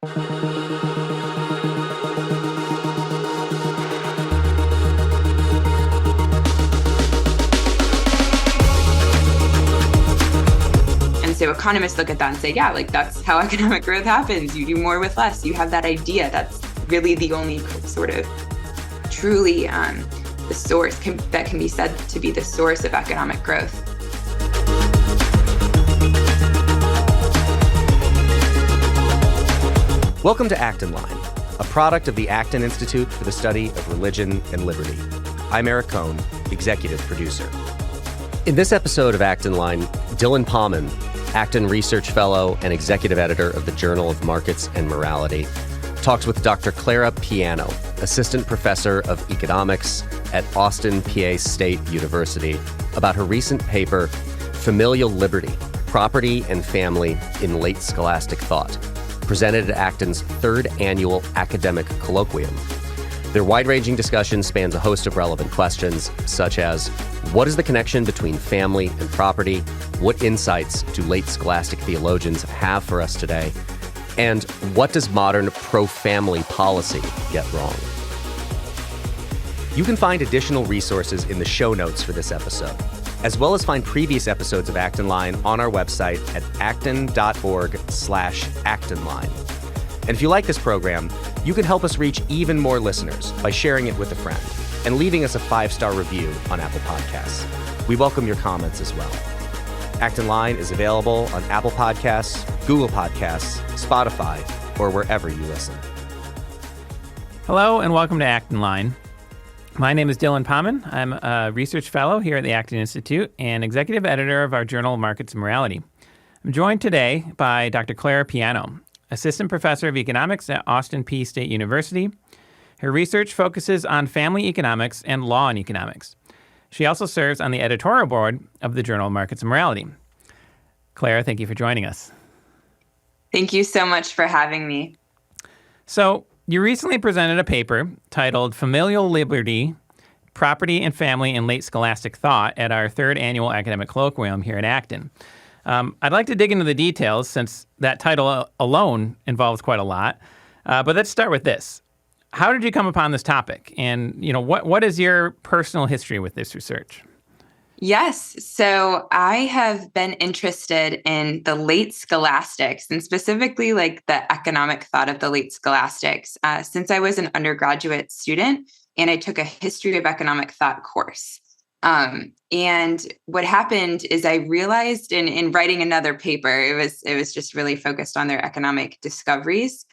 And so economists look at that and say, yeah, like that's how economic growth happens. You do more with less. You have that idea. That's really the only sort of truly the source that can be said to be the source of economic growth. Welcome to Acton Line, a product of the Acton Institute for the Study of Religion and Liberty. I'm Eric Cohn, executive producer. In this episode of Acton Line, Dylan Pahman, Acton Research Fellow and executive editor of the Journal of Markets and Morality, talks with Dr. Clara Piano, assistant professor of economics at Austin Peay State University, about her recent paper, Familial Liberty, Property and Family in Late Scholastic Thought, presented at Acton's third annual academic colloquium. Their wide-ranging discussion spans a host of relevant questions, such as, what is the connection between family and property? What insights do late scholastic theologians have for us today? And what does modern pro-family policy get wrong? You can find additional resources in the show notes for this episode, as well as find previous episodes of Acton Line on our website at acton.org/actonline. And if you like this program, you can help us reach even more listeners by sharing it with a friend and leaving us a 5-star review on Apple Podcasts. We welcome your comments as well. Acton Line is available on Apple Podcasts, Google Podcasts, Spotify, or wherever you listen. Hello and welcome to Acton Line. My name is Dylan Pahman. I'm a research fellow here at the Acton Institute and executive editor of our Journal of Markets and Morality. I'm joined today by Dr. Clara Piano, assistant professor of economics at Austin Peay State University. Her research focuses on family economics and law in economics. She also serves on the editorial board of the Journal of Markets and Morality. Clara, thank you for joining us. Thank you so much for having me. So, you recently presented a paper titled Familial Liberty, Property and Family in Late Scholastic Thought at our third annual academic colloquium here at Acton. I'd like to dig into the details since that title alone involves quite a lot. But let's start with this. How did you come upon this topic? And, what is your personal history with this research? Yes. So I have been interested in the late scholastics and specifically like the economic thought of the late scholastics since I was an undergraduate student and I took a history of economic thought course. And what happened is I realized in writing another paper, it was just really focused on their economic discoveries.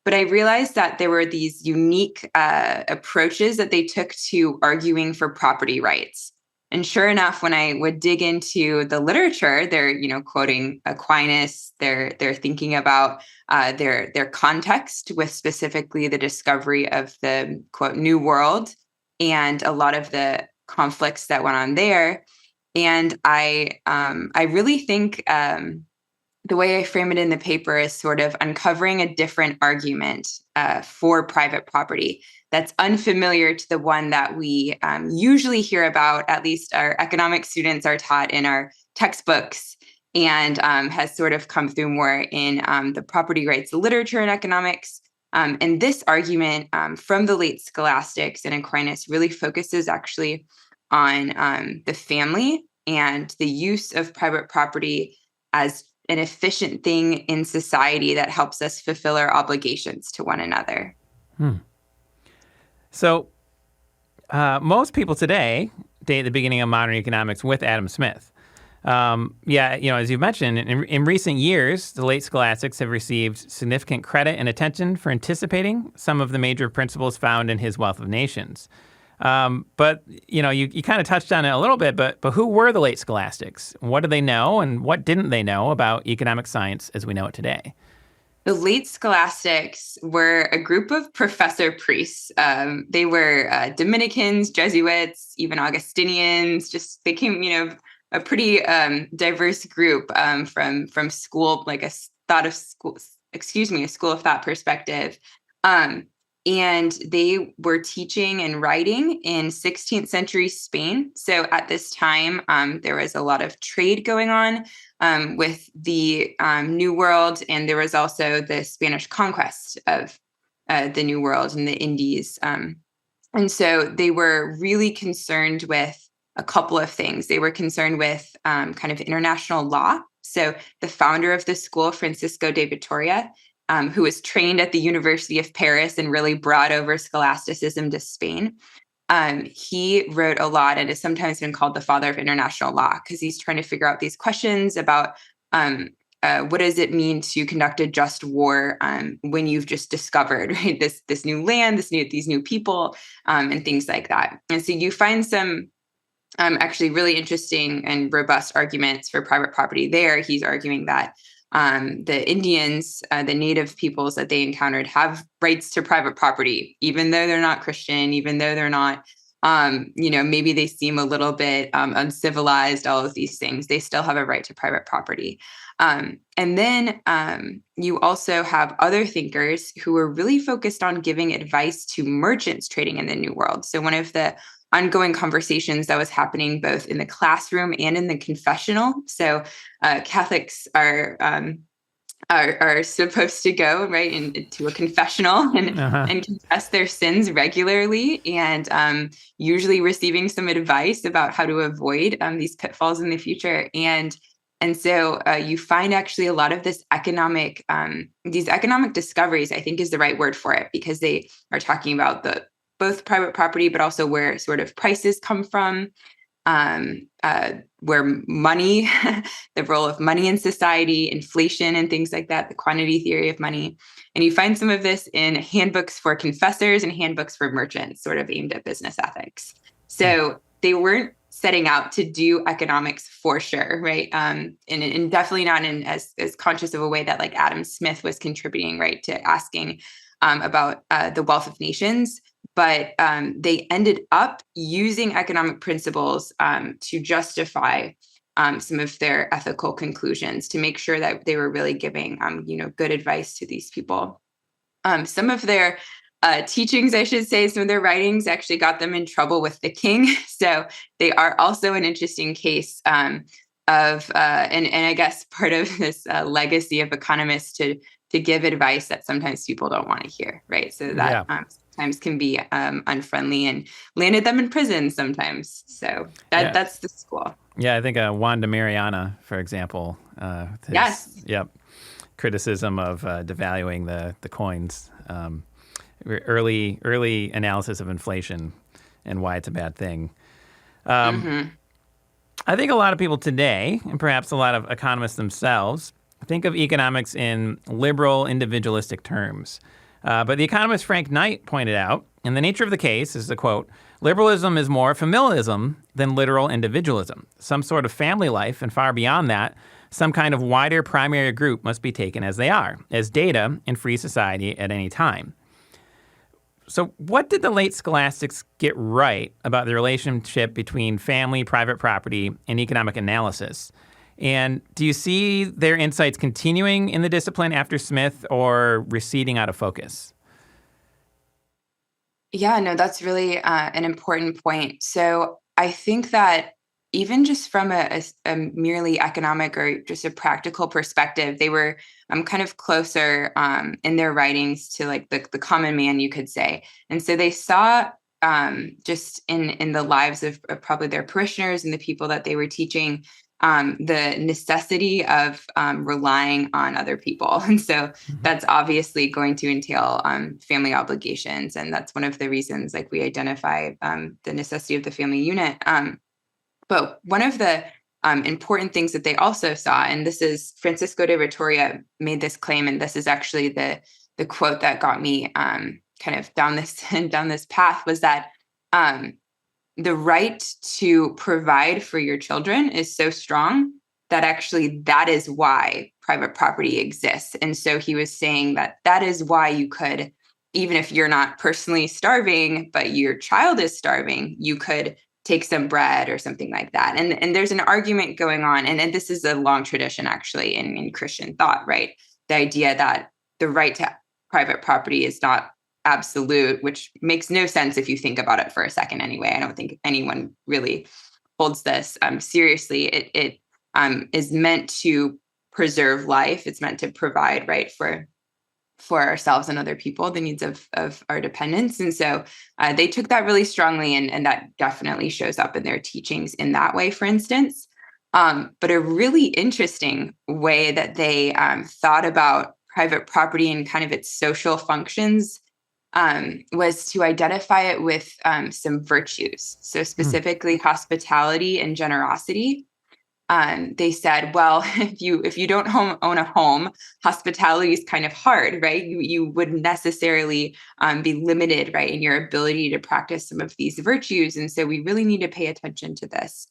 But I realized that there were these unique approaches that they took to arguing for property rights. And sure enough, when I would dig into the literature, they're, quoting Aquinas, they're thinking about their context with specifically the discovery of the, quote, New World and a lot of the conflicts that went on there. And I really think the way I frame it in the paper is sort of uncovering a different argument for private property that's unfamiliar to the one that we usually hear about, at least our economic students are taught in our textbooks, and has sort of come through more in the property rights literature in economics. And this argument from the late scholastics and Aquinas really focuses actually on the family and the use of private property as an efficient thing in society that helps us fulfill our obligations to one another. So most people today date the beginning of modern economics with Adam Smith. As you mentioned, in recent years, the late scholastics have received significant credit and attention for anticipating some of the major principles found in his Wealth of Nations. But you kind of touched on it a little bit, but who were the late scholastics? What did they know and what didn't they know about economic science as we know it today? The late scholastics were a group of professor priests. They were Dominicans, Jesuits, even Augustinians. Just they came, a pretty diverse group from school, like a school of thought perspective. And they were teaching and writing in 16th century Spain. So at this time, there was a lot of trade going on with the New World, and there was also the Spanish conquest of the New World in the Indies. And so they were really concerned with a couple of things. They were concerned with kind of international law. So the founder of the school, Francisco de Vitoria, who was trained at the University of Paris and really brought over scholasticism to Spain, he wrote a lot and is sometimes been called the father of international law because he's trying to figure out these questions about what does it mean to conduct a just war when you've just discovered, right, this new land, these new people, and things like that. And so you find some actually really interesting and robust arguments for private property there. He's arguing that the Indians, the native peoples that they encountered, have rights to private property, even though they're not Christian, even though they're not, maybe they seem a little bit uncivilized, all of these things. They still have a right to private property. And then you also have other thinkers who are really focused on giving advice to merchants trading in the New World. So one of the ongoing conversations that was happening both in the classroom and in the confessional. So Catholics are supposed to go right into a confessional and confess their sins regularly, and usually receiving some advice about how to avoid these pitfalls in the future. And so you find actually a lot of this these economic discoveries, I think is the right word for it, because they are talking about both private property, but also where sort of prices come from, where money, the role of money in society, inflation and things like that, the quantity theory of money. And you find some of this in handbooks for confessors and handbooks for merchants, sort of aimed at business ethics. So they weren't setting out to do economics for sure, right? And definitely not in as conscious of a way that like Adam Smith was contributing, right, to asking about the wealth of nations. But they ended up using economic principles to justify some of their ethical conclusions, to make sure that they were really giving, good advice to these people. Some of their teachings, I should say, some of their writings actually got them in trouble with the king. So they are also an interesting case and I guess part of this legacy of economists to give advice that sometimes people don't want to hear, right? So that sometimes can be unfriendly and landed them in prison sometimes. So that's the school. Yeah, I think Juan de Mariana, for example. Yes. Yep. Criticism of devaluing the coins. Early analysis of inflation and why it's a bad thing. I think a lot of people today, and perhaps a lot of economists themselves, think of economics in liberal, individualistic terms. But the economist Frank Knight pointed out, and the nature of the case is the quote, liberalism is more familialism than literal individualism. Some sort of family life, and far beyond that, some kind of wider primary group must be taken as they are, as data in free society at any time. So what did the late scholastics get right about the relationship between family, private property, and economic analysis? And do you see their insights continuing in the discipline after Smith or receding out of focus? Yeah, no, that's really an important point. So I think that even just from a merely economic or just a practical perspective, they were kind of closer in their writings to like the common man, you could say. And so they saw just in the lives of probably their parishioners and the people that they were teaching, the necessity of relying on other people. And so that's obviously going to entail family obligations. And that's one of the reasons like we identify the necessity of the family unit. But one of the important things that they also saw, and this is Francisco de Vitoria made this claim, and this is actually the quote that got me kind of down this path, was that the right to provide for your children is so strong that actually that is why private property exists. And so he was saying that is why you could, even if you're not personally starving, but your child is starving, you could take some bread or something like that. And there's an argument going on, and this is a long tradition actually in Christian thought, right? The idea that the right to private property is not absolute, which makes no sense if you think about it for a second anyway. I don't think anyone really holds this seriously. is meant to preserve life. It's meant to provide, right, for ourselves and other people, the needs of our dependents. And so they took that really strongly, and that definitely shows up in their teachings in that way, for instance. But a really interesting way that they thought about private property and kind of its social functions was to identify it with some virtues. So specifically hospitality and generosity. They said, well, if you don't own a home, hospitality is kind of hard, right? You wouldn't necessarily be limited, right, in your ability to practice some of these virtues. And so we really need to pay attention to this.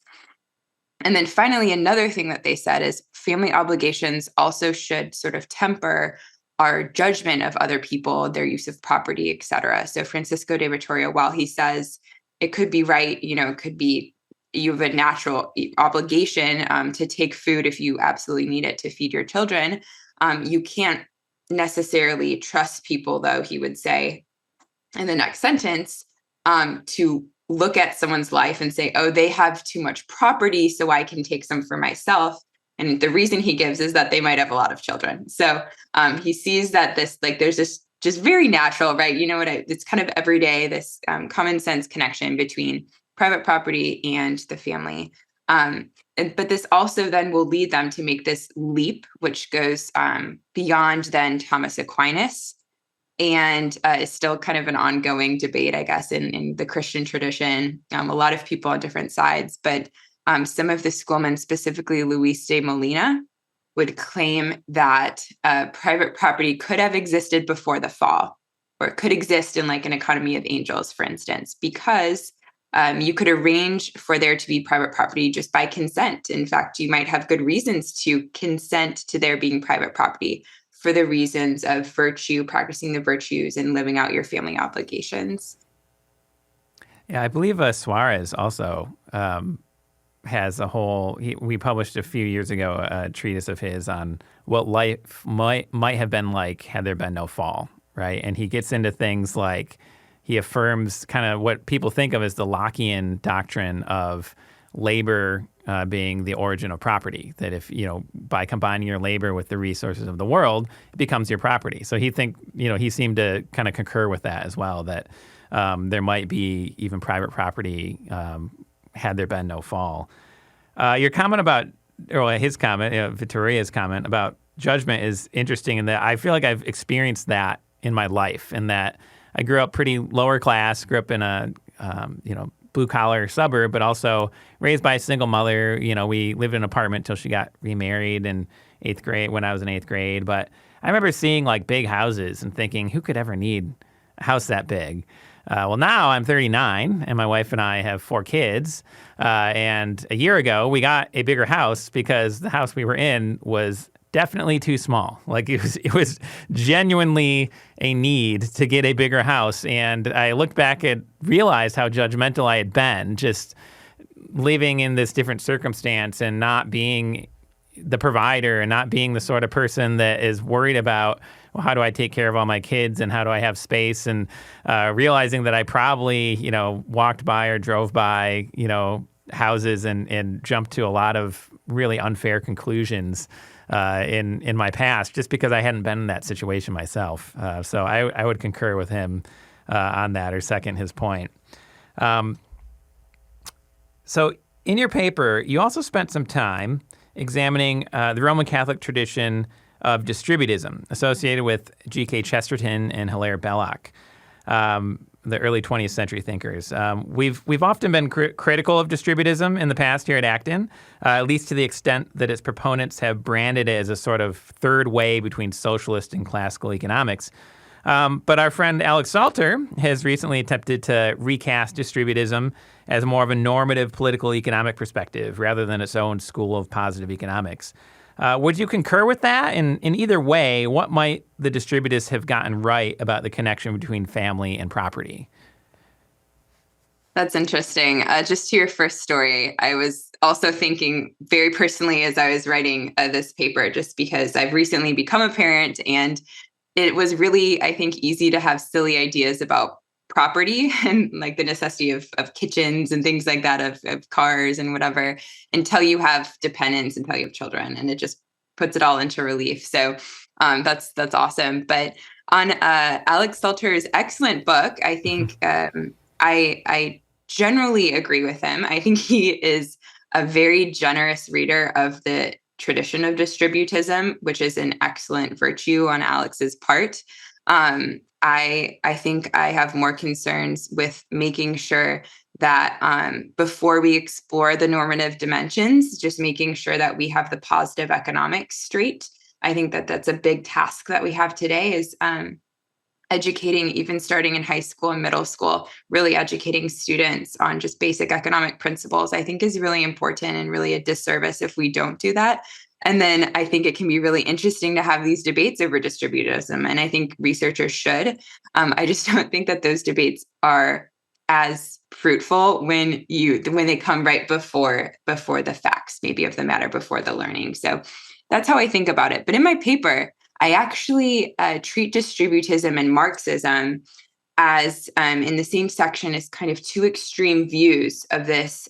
And then finally, another thing that they said is family obligations also should sort of temper our judgment of other people, their use of property, et cetera. So Francisco de Vitoria, while he says it could be right, it could be you have a natural obligation to take food if you absolutely need it to feed your children. You can't necessarily trust people, though, he would say in the next sentence, to look at someone's life and say, oh, they have too much property, so I can take some for myself. And the reason he gives is that they might have a lot of children. So he sees that there's this just very natural, right? It's kind of everyday, this common sense connection between private property and the family. But this also then will lead them to make this leap, which goes beyond then Thomas Aquinas, and is still kind of an ongoing debate, I guess, in the Christian tradition. A lot of people on different sides, but some of the schoolmen, specifically Luis de Molina, would claim that private property could have existed before the fall, or it could exist in like an economy of angels, for instance, because you could arrange for there to be private property just by consent. In fact, you might have good reasons to consent to there being private property for the reasons of virtue, practicing the virtues, and living out your family obligations. Yeah, I believe Suarez also has a whole, we published a few years ago a treatise of his on what life might have been like had there been no fall, right? And he gets into things like, he affirms kind of what people think of as the Lockean doctrine of labor being the origin of property, that if, by combining your labor with the resources of the world, it becomes your property. So he seemed to kind of concur with that as well, that there might be even private property had there been no fall. Your comment about, or his comment, Vittoria's comment about judgment is interesting in that I feel like I've experienced that in my life, and that I grew up pretty lower class, grew up in a, blue-collar suburb, but also raised by a single mother. We lived in an apartment until she got remarried in 8th grade, when I was in 8th grade. But I remember seeing like big houses and thinking, who could ever need a house that big? Well, now I'm 39, and my wife and I have 4 kids. And a year ago, we got a bigger house because the house we were in was definitely too small. Like it was genuinely a need to get a bigger house. And I looked back and realized how judgmental I had been, just living in this different circumstance and not being the provider and not being the sort of person that is worried about, well, how do I take care of all my kids and how do I have space? And realizing that I probably, walked by or drove by, houses and jumped to a lot of really unfair conclusions in my past, just because I hadn't been in that situation myself. So I would concur with him on that, or second his point. So in your paper, you also spent some time examining the Roman Catholic tradition of distributism associated with G.K. Chesterton and Hilaire Belloc, the early 20th century thinkers. We've often been critical of distributism in the past here at Acton, at least to the extent that its proponents have branded it as a sort of third way between socialist and classical economics. But our friend Alex Salter has recently attempted to recast distributism as more of a normative political economic perspective rather than its own school of positive economics. Would you concur with that? And in either way, what might the distributists have gotten right about the connection between family and property? That's interesting. Just to your first story, I was also thinking very personally as I was writing this paper, just because I've recently become a parent, and it was really, I think, easy to have silly ideas about property and like the necessity of kitchens and things like that, of cars and whatever, until you have dependents, until you have children, and it just puts it all into relief. So that's awesome. But on Alex Salter's excellent book, I think I generally agree with him. I think he is a very generous reader of the tradition of distributism, which is an excellent virtue on Alex's part. I think I have more concerns with making sure that before we explore the normative dimensions, just making sure that we have the positive economics straight. I think that that's a big task that we have today, is educating, even starting in high school and middle school, really educating students on just basic economic principles, I think is really important, and really a disservice if we don't do that. And then I think it can be really interesting to have these debates over distributism, and I think researchers should. I just don't think that those debates are as fruitful when they come right before the facts, maybe, of the matter, before the learning. So that's how I think about it. But in my paper, I actually treat distributism and Marxism as, in the same section, as kind of two extreme views of this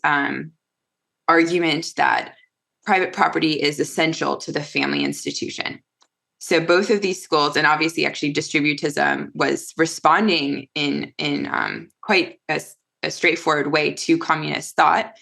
argument that private property is essential to the family institution. So both of these schools, and obviously actually distributism was responding in quite a straightforward way to communist thought.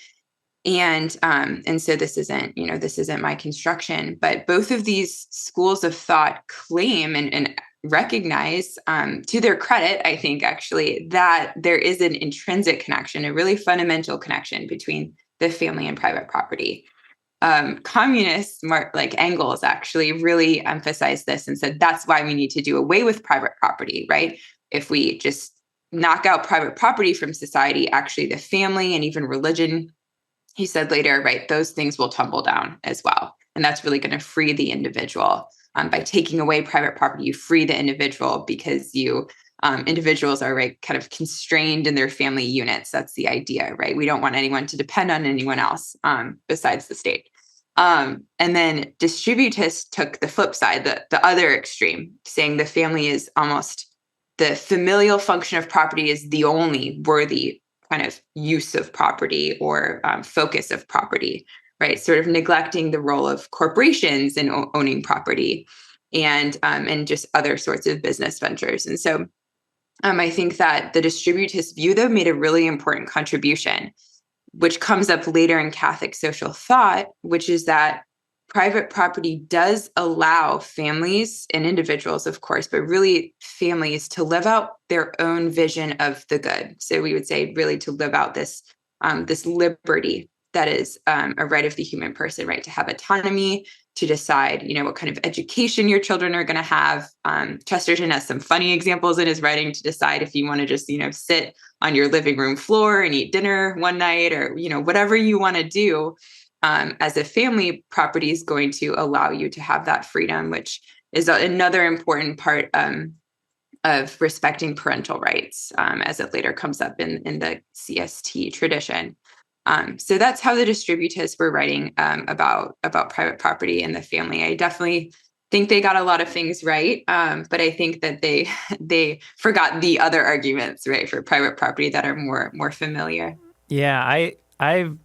And so this isn't my construction, but both of these schools of thought claim and recognize, to their credit, I think, actually, that there is an intrinsic connection, a really fundamental connection between the family and private property. Communists, like Engels, actually really emphasized this and said that's why we need to do away with private property, right? If we just knock out private property from society, actually the family and even religion, he said later, right, those things will tumble down as well. And that's really going to free the individual. By taking away private property, you free the individual, because individuals are, right, kind of constrained in their family units. That's the idea, right? We don't want anyone to depend on anyone else besides the state. And then distributists took the flip side, the other extreme, saying the family is the familial function of property is the only worthy kind of use of property or focus of property, right? Sort of neglecting the role of corporations in owning property and just other sorts of business ventures. And so I think that the distributist view, though, made a really important contribution, which comes up later in Catholic social thought, which is that private property does allow families and individuals, of course, but really families, to live out their own vision of the good. So we would say really to live out this liberty that is a right of the human person, right? To have autonomy, to decide, what kind of education your children are going to have. Chesterton has some funny examples in his writing to decide if you want to just, sit on your living room floor and eat dinner one night, or, whatever you want to do. As a family, property is going to allow you to have that freedom, which is another important part of respecting parental rights, as it later comes up in the CST tradition. So that's how the distributists were writing about private property and the family. I definitely think they got a lot of things right, but I think that they forgot the other arguments, right, for private property that are more familiar. Yeah, I've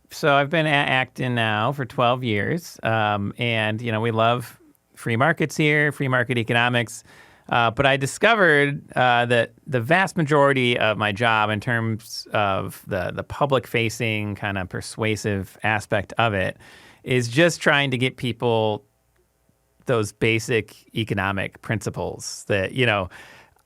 been at Acton now for 12 years, and we love free markets here, free market economics. But I discovered that the vast majority of my job, in terms of the public-facing kind of persuasive aspect of it, is just trying to get people those basic economic principles that,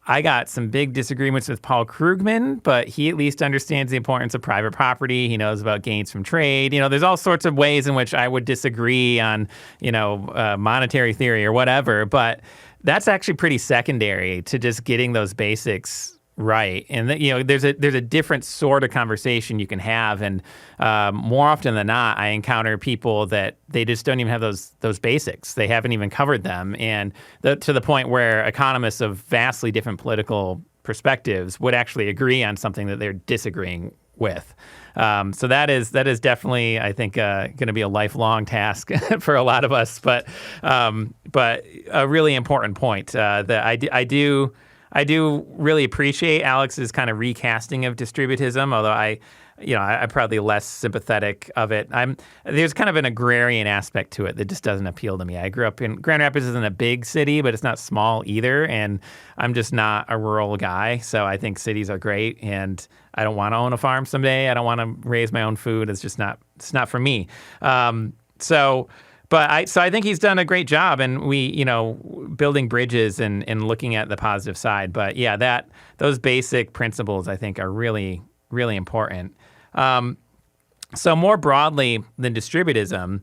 I got some big disagreements with Paul Krugman, but he at least understands the importance of private property. He knows about gains from trade. There's all sorts of ways in which I would disagree on, monetary theory or whatever, but that's actually pretty secondary to just getting those basics right. And there's a different sort of conversation you can have, and more often than not, I encounter people that they just don't even have those basics. They haven't even covered them, and to the point where economists of vastly different political perspectives would actually agree on something that they're disagreeing with. So that is definitely, I think, going to be a lifelong task for a lot of us. But a really important point that I do. I do really appreciate Alex's kind of recasting of distributism, although I'm probably less sympathetic of it. There's kind of an agrarian aspect to it that just doesn't appeal to me. I grew up in Grand Rapids, isn't a big city, but it's not small either, and I'm just not a rural guy. So I think cities are great, and I don't want to own a farm someday. I don't want to raise my own food. It's not for me. So I think he's done a great job, and we, building bridges and looking at the positive side. But yeah, those basic principles I think are really, really important. So more broadly than distributism,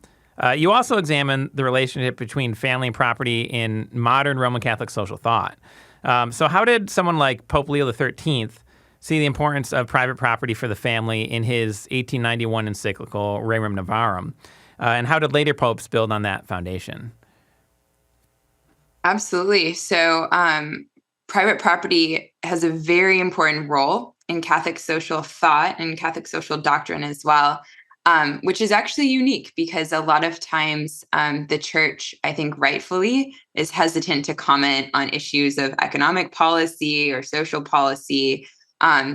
you also examine the relationship between family and property in modern Roman Catholic social thought. So how did someone like Pope Leo XIII see the importance of private property for the family in his 1891 encyclical Rerum Novarum? And how did later popes build on that foundation? Absolutely. So private property has a very important role in Catholic social thought and Catholic social doctrine as well, which is actually unique because a lot of times the church, I think rightfully, is hesitant to comment on issues of economic policy or social policy,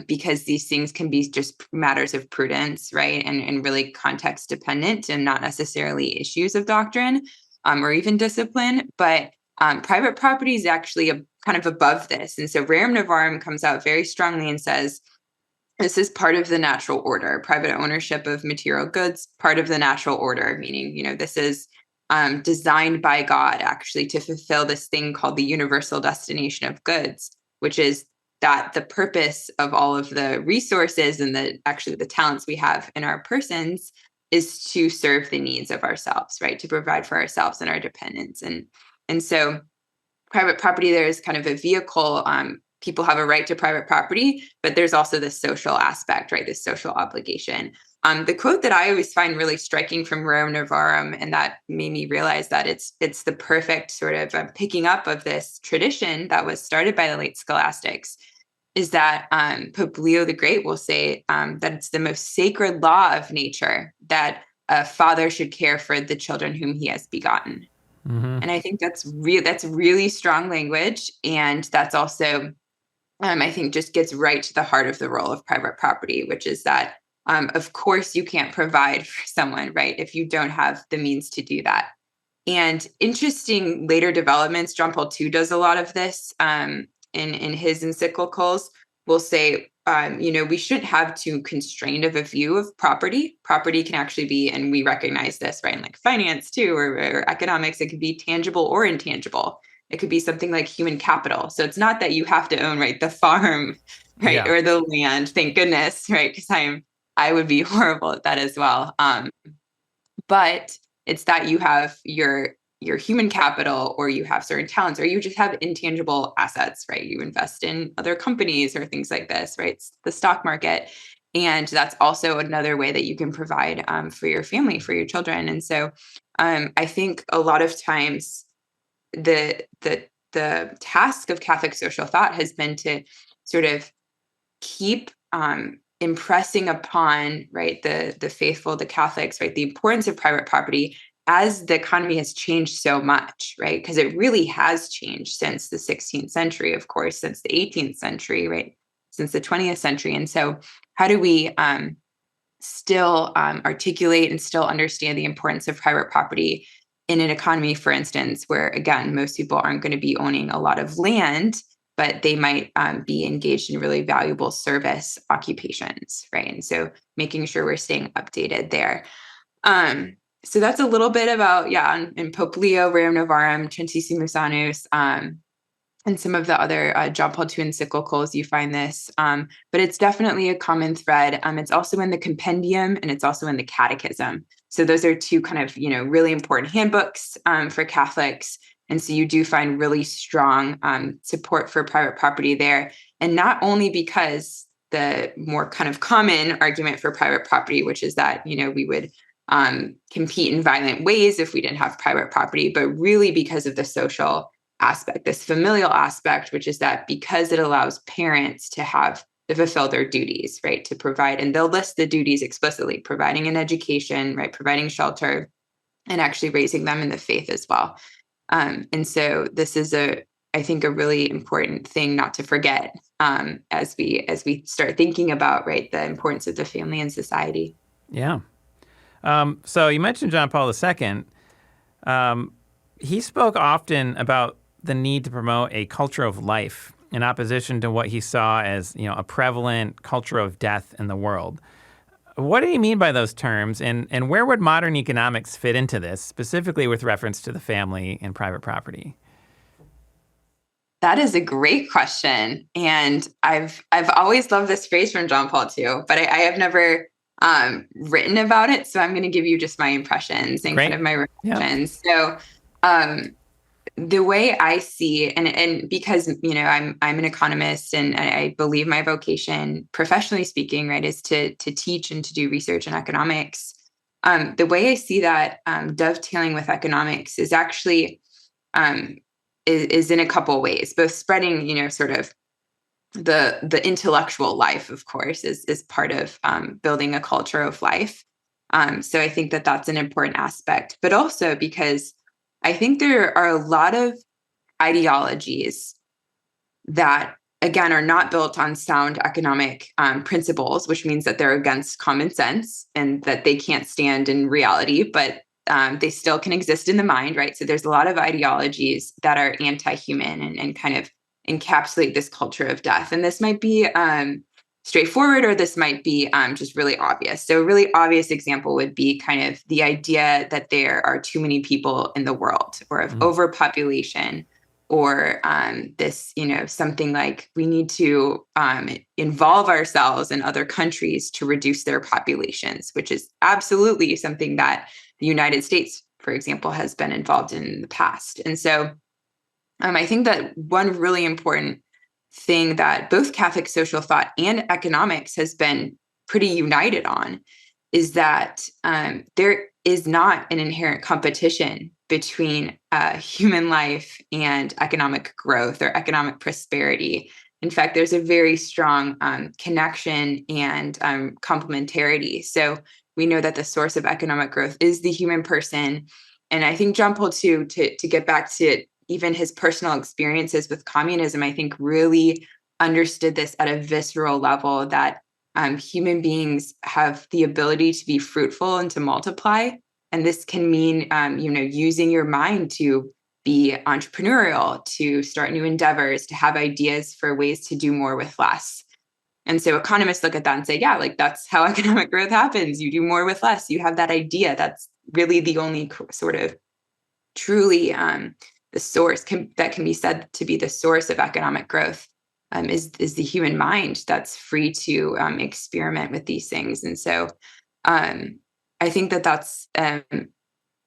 because these things can be just matters of prudence, right? And really context dependent and not necessarily issues of doctrine or even discipline. But private property is actually kind of above this. And so Rerum Novarum comes out very strongly and says, this is part of the natural order. Private ownership of material goods, part of the natural order, meaning, this is designed by God actually to fulfill this thing called the universal destination of goods, which is that the purpose of all of the resources and the talents we have in our persons is to serve the needs of ourselves, right? To provide for ourselves and our dependents. And so private property, there is kind of a vehicle. People have a right to private property, but there's also this social aspect, right? This social obligation. The quote that I always find really striking from Rerum Novarum, and that made me realize that it's the perfect sort of picking up of this tradition that was started by the late scholastics, is that Pope Leo the Great will say that it's the most sacred law of nature that a father should care for the children whom he has begotten. Mm-hmm. And I think that's really strong language, and that's also I think just gets right to the heart of the role of private property, which is that of course you can't provide for someone, right, if you don't have the means to do that. And interesting later developments, John Paul II does a lot of this in his encyclicals. Will say, we shouldn't have too constrained of a view of property. Property can actually be, and we recognize this, right, in like finance too, or economics, it could be tangible or intangible. It could be something like human capital. So it's not that you have to own, right, the farm, right, yeah, or the land. Thank goodness, right, because I would be horrible at that as well. But it's that you have your human capital, or you have certain talents, or you just have intangible assets, right? You invest in other companies or things like this, right? It's the stock market. And that's also another way that you can provide for your family, for your children. And so I think a lot of times the task of Catholic social thought has been to sort of keep impressing upon, right, the faithful, the Catholics, right, the importance of private property as the economy has changed so much, right? Because it really has changed since the 16th century, of course, since the 18th century, right? Since the 20th century. And so how do we still articulate and still understand the importance of private property in an economy, for instance, where, again, most people aren't going to be owning a lot of land, but they might be engaged in really valuable service occupations, right? And so making sure we're staying updated there. So that's a little bit about, in Pope Leo, Rerum Novarum, Centesimus Annus, and some of the other John Paul II encyclicals, you find this. But it's definitely a common thread. It's also in the Compendium, and it's also in the Catechism. So those are two kind of, really important handbooks for Catholics. And so you do find really strong support for private property there. And not only because the more kind of common argument for private property, which is that, we would compete in violent ways if we didn't have private property, but really because of the social aspect, this familial aspect, which is that because it allows parents to fulfill their duties, right, to provide, and they'll list the duties explicitly, providing an education, right, providing shelter, and actually raising them in the faith as well. And so this is a I think, a really important thing not to forget as we start thinking about, right, the importance of the family in society. Yeah. So you mentioned John Paul II. He spoke often about the need to promote a culture of life in opposition to what he saw as, a prevalent culture of death in the world. What did he mean by those terms, and where would modern economics fit into this, specifically with reference to the family and private property? That is a great question, and I've always loved this phrase from John Paul II, but I have never written about it, so I'm going to give you just my impressions and Great. kind of my reflections. Yeah. So the way I see, and because I'm an economist, and I believe my vocation, professionally speaking, right, is to teach and to do research in economics. The way I see that dovetailing with economics is actually is in a couple of ways, both spreading sort of the intellectual life, of course, is part of building a culture of life. So I think that that's an important aspect, but also because I think there are a lot of ideologies that, again, are not built on sound economic principles, which means that they're against common sense and that they can't stand in reality, but they still can exist in the mind, right? So there's a lot of ideologies that are anti-human and kind of encapsulate this culture of death. And this might be straightforward, or this might be just really obvious. So a really obvious example would be kind of the idea that there are too many people in the world, or of overpopulation, or this, something like we need to involve ourselves in other countries to reduce their populations, which is absolutely something that the United States, for example, has been involved in the past. And so I think that one really important thing that both Catholic social thought and economics has been pretty united on is that there is not an inherent competition between human life and economic growth or economic prosperity. In fact, there's a very strong connection and complementarity. So we know that the source of economic growth is the human person. And I think John Paul II, to get back to even his personal experiences with communism, I think really understood this at a visceral level, that human beings have the ability to be fruitful and to multiply. And this can mean, using your mind to be entrepreneurial, to start new endeavors, to have ideas for ways to do more with less. And so economists look at that and say, yeah, like that's how economic growth happens. You do more with less. You have that idea. That's really the only sort of truly the source that can be said to be the source of economic growth is the human mind that's free to experiment with these things. And so I think that that's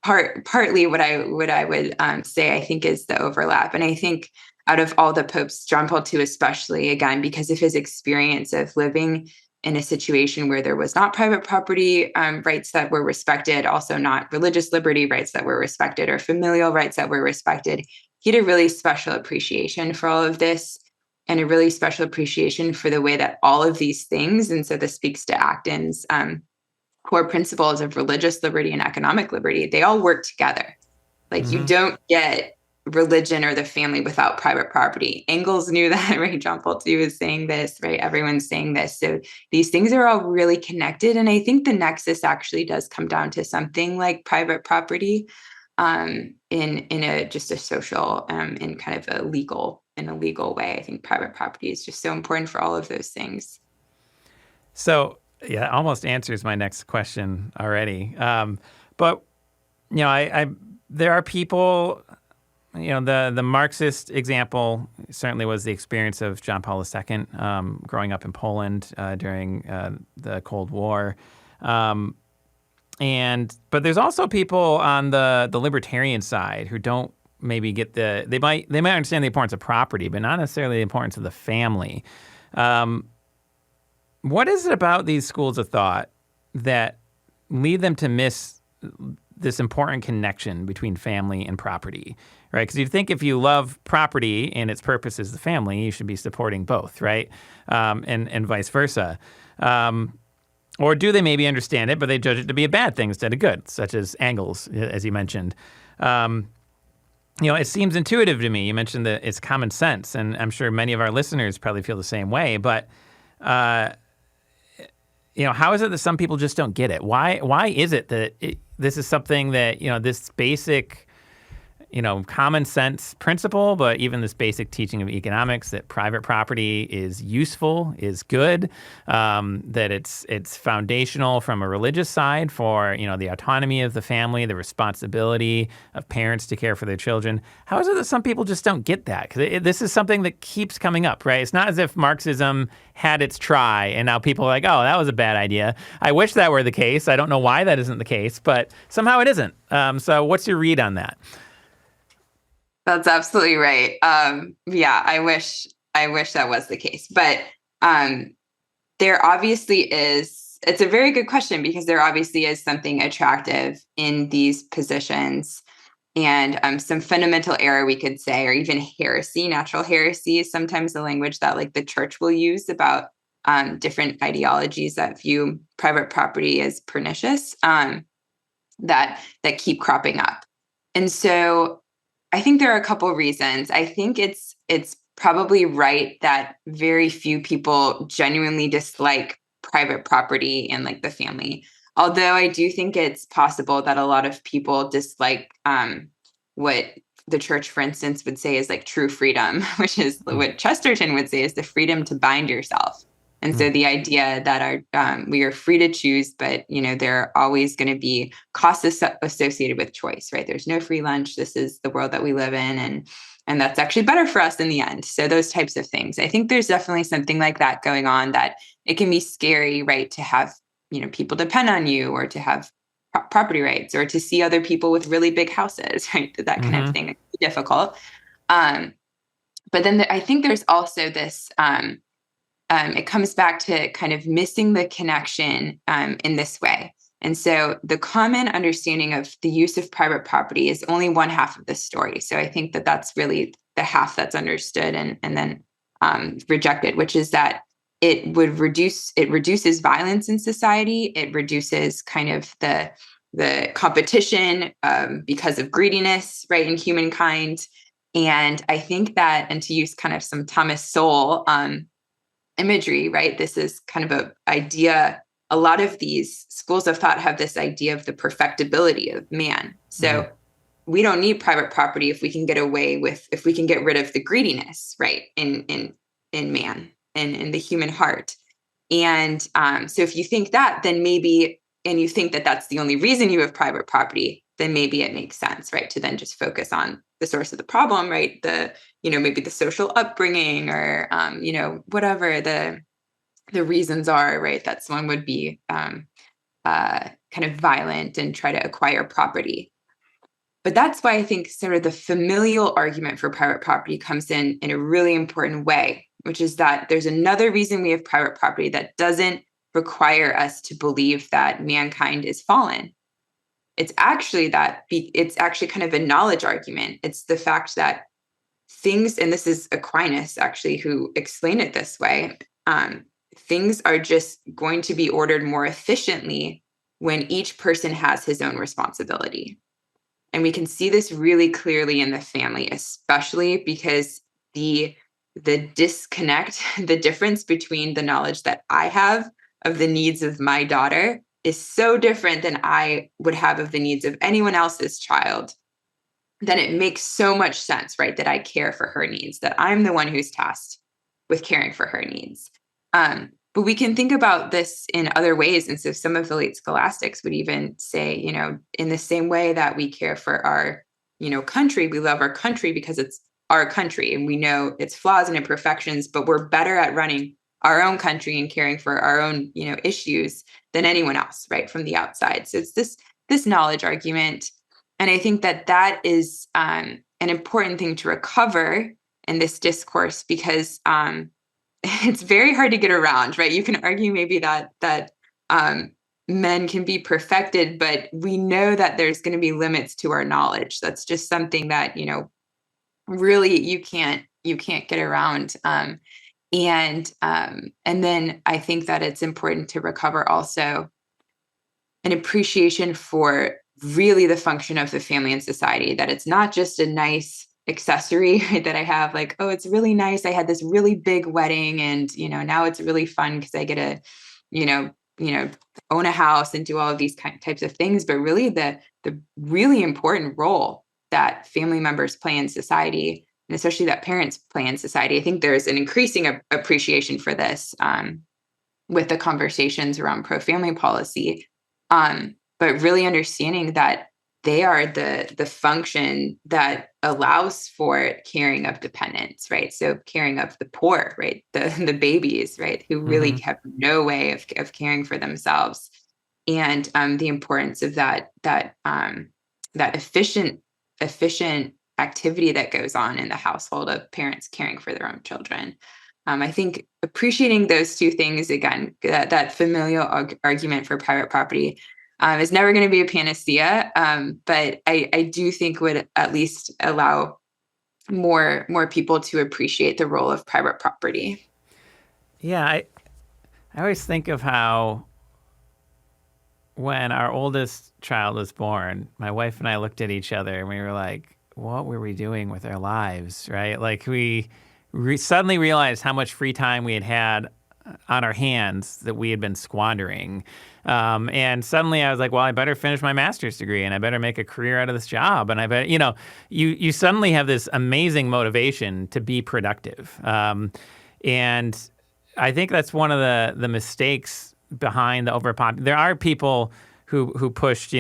partly what I would say, I think, is the overlap. And I think out of all the popes, John Paul II especially, again, because of his experience of living in a situation where there was not private property rights that were respected, also not religious liberty rights that were respected, or familial rights that were respected, he had a really special appreciation for all of this, and a really special appreciation for the way that all of these things, and so this speaks to Acton's core principles of religious liberty and economic liberty, they all work together. Like you don't get religion or the family without private property. Engels knew that, right? John Paul II is saying this, right? Everyone's saying this. So these things are all really connected. And I think the nexus actually does come down to something like private property in a just a social in kind of a legal way. I think private property is just so important for all of those things. So yeah, it almost answers my next question already. But there are people. The Marxist example certainly was the experience of John Paul II growing up in Poland during the Cold War. But there's also people on the libertarian side who don't maybe get they might understand the importance of property, but not necessarily the importance of the family. What is it about these schools of thought that lead them to miss this important connection between family and property, right? Because you think if you love property and its purpose is the family, you should be supporting both, right? And vice versa. Or do they maybe understand it, but they judge it to be a bad thing instead of good, such as Engels, as you mentioned. it seems intuitive to me. You mentioned that it's common sense, and I'm sure many of our listeners probably feel the same way. But, how is it that some people just don't get it? Why is it that this is something that, this basic, common sense principle, but even this basic teaching of economics that private property is useful, is good, that it's foundational from a religious side for, the autonomy of the family, the responsibility of parents to care for their children. How is it that some people just don't get that? Because this is something that keeps coming up, right? It's not as if Marxism had its try and now people are like, oh, that was a bad idea. I wish that were the case. I don't know why that isn't the case, but somehow it isn't. So what's your read on that? That's absolutely right. I wish that was the case. But there obviously is, it's a very good question, because there obviously is something attractive in these positions, and some fundamental error, we could say, or even heresy. Natural heresy is sometimes the language that like the church will use about different ideologies that view private property as pernicious, that keep cropping up. And so I think there are a couple of reasons. I think it's probably right that very few people genuinely dislike private property and like the family. Although I do think it's possible that a lot of people dislike what the church, for instance, would say is like true freedom, which is what Chesterton would say is the freedom to bind yourself. And so the idea that we are free to choose, but there are always going to be costs associated with choice, right? There's no free lunch. This is the world that we live in, and that's actually better for us in the end. So those types of things. I think there's definitely something like that going on, that it can be scary, right, to have people depend on you, or to have property rights, or to see other people with really big houses, right? That kind of thing. It can be difficult. But then I think there's also this. It comes back to kind of missing the connection in this way. And so the common understanding of the use of private property is only one half of the story. So I think that that's really the half that's understood and then rejected, which is that it reduces violence in society. It reduces kind of the competition because of greediness, right, in humankind. And I think that, and to use kind of some Thomas Sowell imagery, right? This is kind of an idea. A lot of these schools of thought have this idea of the perfectibility of man. So we don't need private property if we can get rid of the greediness, right, in man and in the human heart. And so if you think that, then maybe, and you think that that's the only reason you have private property, then maybe it makes sense, right, to then just focus on the source of the problem, right? Maybe the social upbringing, or, whatever the reasons are, right? That someone would be kind of violent and try to acquire property. But that's why I think sort of the familial argument for private property comes in a really important way, which is that there's another reason we have private property that doesn't require us to believe that mankind is fallen. It's actually kind of a knowledge argument. It's the fact that things, and this is Aquinas actually who explained it this way, things are just going to be ordered more efficiently when each person has his own responsibility. And we can see this really clearly in the family, especially because the disconnect, the difference between the knowledge that I have of the needs of my daughter is so different than I would have of the needs of anyone else's child, then it makes so much sense, right, that I care for her needs, that I'm the one who's tasked with caring for her needs. But we can think about this in other ways. And so some of the late scholastics would even say, in the same way that we care for our, country, we love our country because it's our country and we know its flaws and imperfections, but we're better at running our own country and caring for our own, issues than anyone else, right, from the outside. So it's this knowledge argument. And I think that is an important thing to recover in this discourse, because it's very hard to get around, right? You can argue maybe that men can be perfected, but we know that there's going to be limits to our knowledge. That's just something that, really you can't get around. And then I think that it's important to recover also an appreciation for really the function of the family and society, that it's not just a nice accessory, right, that I have, like, oh, it's really nice. I had this really big wedding and, now it's really fun because I get to, you know, you know, own a house and do all of these types of things. But really the really important role that family members play in society, and especially that parents play in society, I think there's an increasing appreciation for this with the conversations around pro-family policy. But really understanding that they are the function that allows for caring of dependents, right? So caring of the poor, right? The babies, right? Who really have no way of caring for themselves. And the importance of that efficient activity that goes on in the household of parents caring for their own children. I think appreciating those two things, again, that familial argument for private property is never going to be a panacea, but I do think would at least allow more people to appreciate the role of private property. Yeah, I always think of how when our oldest child was born, my wife and I looked at each other and we were like, what were we doing with our lives, right? Like we suddenly realized how much free time we had on our hands that we had been squandering. And suddenly I was like, well, I better finish my master's degree and I better make a career out of this job. And I bet, you suddenly have this amazing motivation to be productive. And I think that's one of the mistakes behind the overpopulation. There are people who pushed,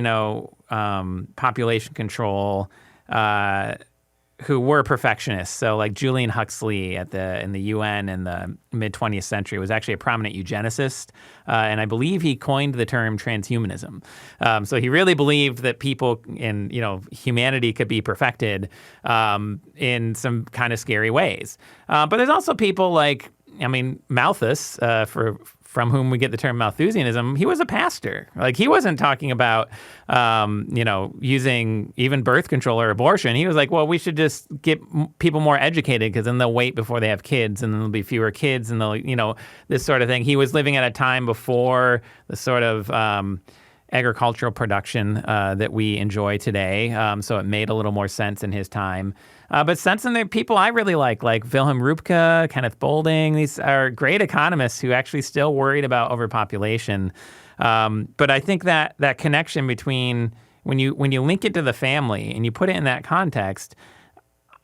population control, who were perfectionists. So like Julian Huxley in the UN in the mid 20th century was actually a prominent eugenicist. And I believe he coined the term transhumanism. So he really believed that people in, humanity could be perfected in some kind of scary ways. But there's also people like, Malthus, from whom we get the term Malthusianism, he was a pastor. Like he wasn't talking about, using even birth control or abortion. He was like, well, we should just get people more educated because then they'll wait before they have kids and then there'll be fewer kids and they'll, this sort of thing. He was living at a time before the sort of agricultural production that we enjoy today. So it made a little more sense in his time. But since then, there are people I really like Wilhelm Röpke, Kenneth Boulding. These are great economists who actually still worried about overpopulation. But I think that connection between when you link it to the family and you put it in that context,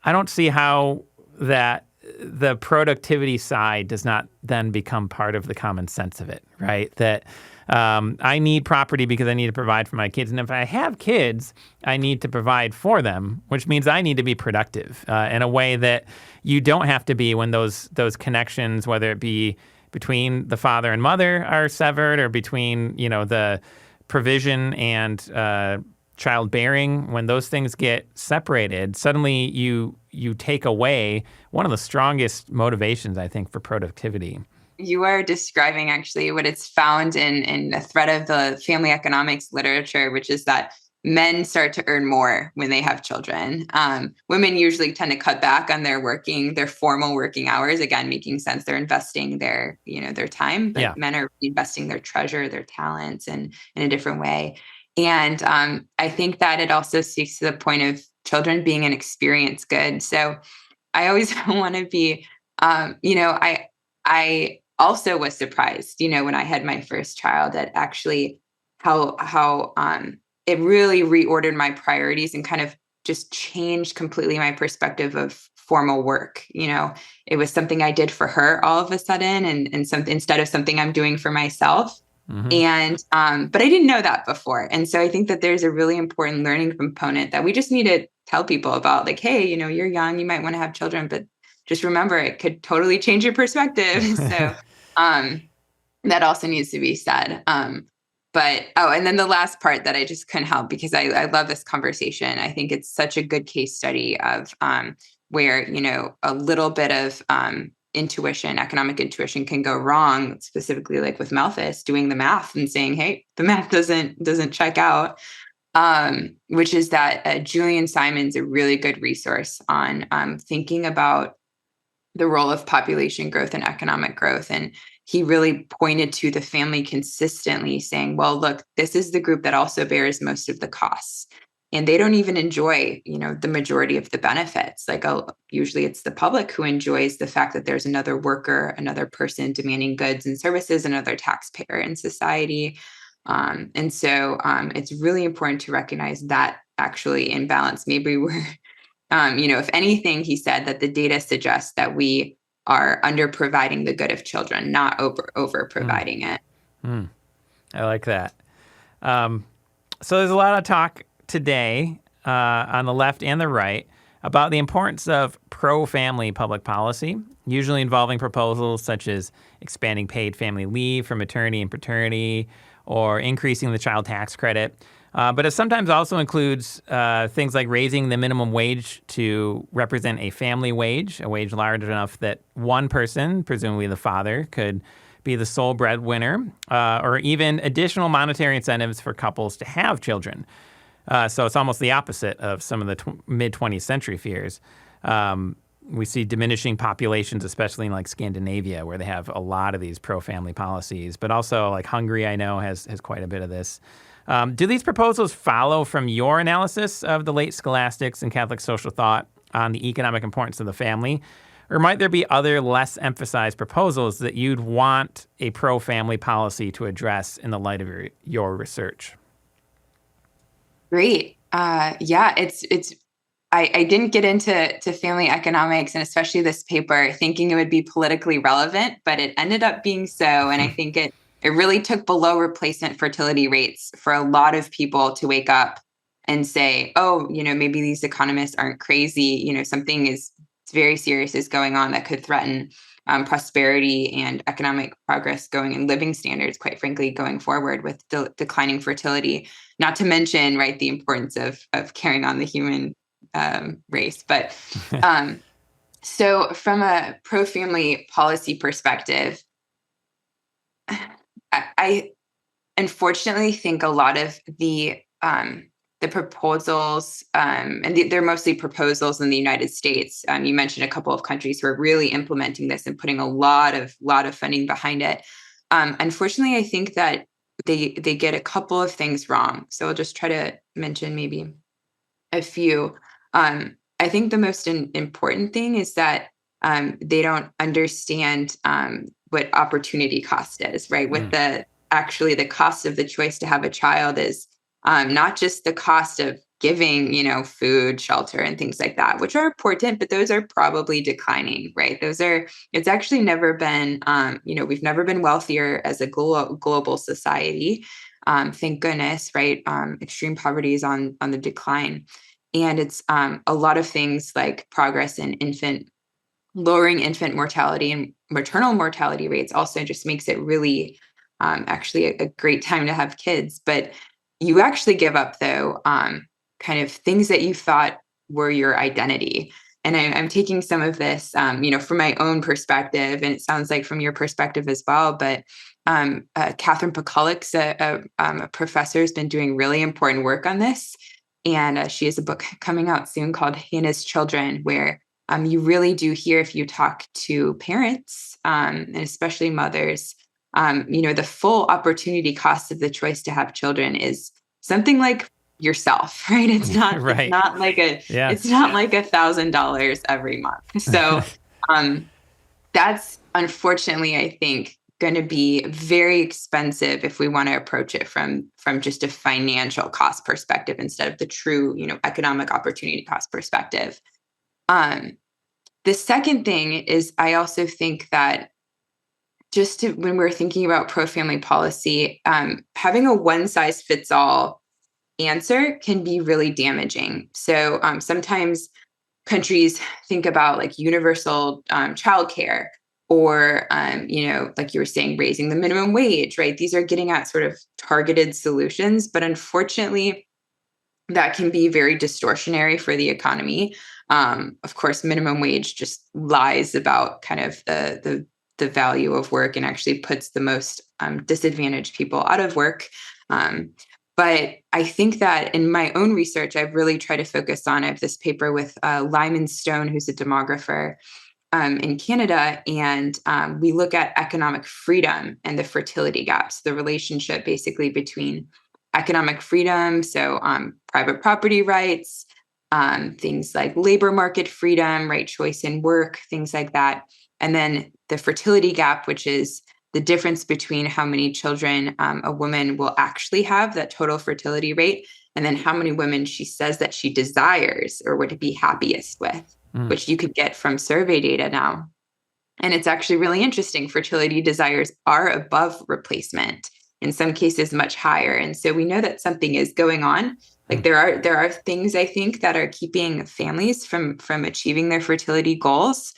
I don't see how that the productivity side does not then become part of the common sense of it, right? That I need property because I need to provide for my kids. And if I have kids, I need to provide for them, which means I need to be productive in a way that you don't have to be when those connections, whether it be between the father and mother are severed or between, the provision and childbearing, when those things get separated, suddenly you take away one of the strongest motivations, I think, for productivity. You are describing actually what it's found in a thread of the family economics literature, which is that men start to earn more when they have children. Women usually tend to cut back on their formal working hours. Again, making sense. They're investing their time, but Men are investing their treasure, their talents in a different way. And I think that it also speaks to the point of children being an experience good. So I always want to be, I also was surprised, when I had my first child, at actually how it really reordered my priorities and kind of just changed completely my perspective of formal work. It was something I did for her all of a sudden, and something instead of something I'm doing for myself. Mm-hmm. And but I didn't know that before, and so I think that there's a really important learning component that we just need to tell people about. Like, hey, you're young, you might want to have children, but just remember it could totally change your perspective. So that also needs to be said. And then the last part that I just couldn't help, because I love this conversation. I think it's such a good case study of where, a little bit of economic intuition can go wrong, specifically like with Malthus doing the math and saying, hey, the math doesn't check out, which is that Julian Simon's a really good resource on thinking about the role of population growth and economic growth. And he really pointed to the family consistently saying, well, look, this is the group that also bears most of the costs. And they don't even enjoy, the majority of the benefits. Like usually it's the public who enjoys the fact that there's another worker, another person demanding goods and services, another taxpayer in society. And so it's really important to recognize that actually imbalance. Maybe we're, if anything, he said that the data suggests that we are under providing the good of children, not over providing it. I like that. So there's a lot of talk today on the left and the right about the importance of pro-family public policy, usually involving proposals such as expanding paid family leave for maternity and paternity or increasing the child tax credit. But it sometimes also includes things like raising the minimum wage to represent a family wage, a wage large enough that one person, presumably the father, could be the sole breadwinner, or even additional monetary incentives for couples to have children. So it's almost the opposite of some of the mid-20th century fears. We see diminishing populations, especially in like Scandinavia, where they have a lot of these pro-family policies. But also like Hungary, I know, has quite a bit of this. Do these proposals follow from your analysis of the late scholastics and Catholic social thought on the economic importance of the family? Or might there be other less emphasized proposals that you'd want a pro-family policy to address in the light of your research? Great. Yeah, I didn't get into family economics, and especially this paper, thinking it would be politically relevant, but it ended up being so. And I think it really took below replacement fertility rates for a lot of people to wake up and say, oh, maybe these economists aren't crazy. Something very serious is going on that could threaten prosperity and economic progress going and living standards, quite frankly, going forward with declining fertility, not to mention, right, the importance of carrying on the human race. But so from a pro-family policy perspective, I unfortunately think a lot of the proposals, and they're mostly proposals in the United States. You mentioned a couple of countries who are really implementing this and putting a lot of funding behind it. Unfortunately, I think that they get a couple of things wrong. So I'll just try to mention maybe a few. I think the most important thing is that they don't understand what opportunity cost is, right? With the cost of the choice to have a child is not just the cost of giving, food, shelter, and things like that, which are important, but those are probably declining, right? It's actually never been, we've never been wealthier as a global society. Thank goodness, right? Extreme poverty is on the decline. And it's a lot of things like progress in lowering infant mortality and maternal mortality rates also just makes it really actually a great time to have kids. But you actually give up, though, kind of things that you thought were your identity. And I'm taking some of this, from my own perspective, and it sounds like from your perspective as well. But Catherine Pakalik's a professor, has been doing really important work on this. And she has a book coming out soon called Hannah's Children, where you really do hear, if you talk to parents, and especially mothers, the full opportunity cost of the choice to have children is something like yourself, right? It's not, right. It's not like it's not like $1,000 every month. So that's unfortunately, I think, going to be very expensive if we want to approach it from just a financial cost perspective instead of the true, economic opportunity cost perspective. The second thing is, I also think that when we're thinking about pro-family policy, having a one-size-fits-all answer can be really damaging. So sometimes countries think about like universal childcare, or, like you were saying, raising the minimum wage, right? These are getting at sort of targeted solutions, but unfortunately, that can be very distortionary for the economy. Of course, minimum wage just lies about kind of the value of work and actually puts the most disadvantaged people out of work. But I think that in my own research, I've really tried to focus on, I have this paper with Lyman Stone, who's a demographer, in Canada, and we look at economic freedom and the fertility gaps, the relationship basically between economic freedom, so private property rights, things like labor market freedom, right, choice in work, things like that, and then the fertility gap, which is the difference between how many children a woman will actually have, that total fertility rate, and then how many women she says that she desires or would be happiest with, which you could get from survey data now. And it's actually really interesting. Fertility desires are above replacement, in some cases much higher. And so we know that something is going on. Like there are things, I think, that are keeping families from achieving their fertility goals.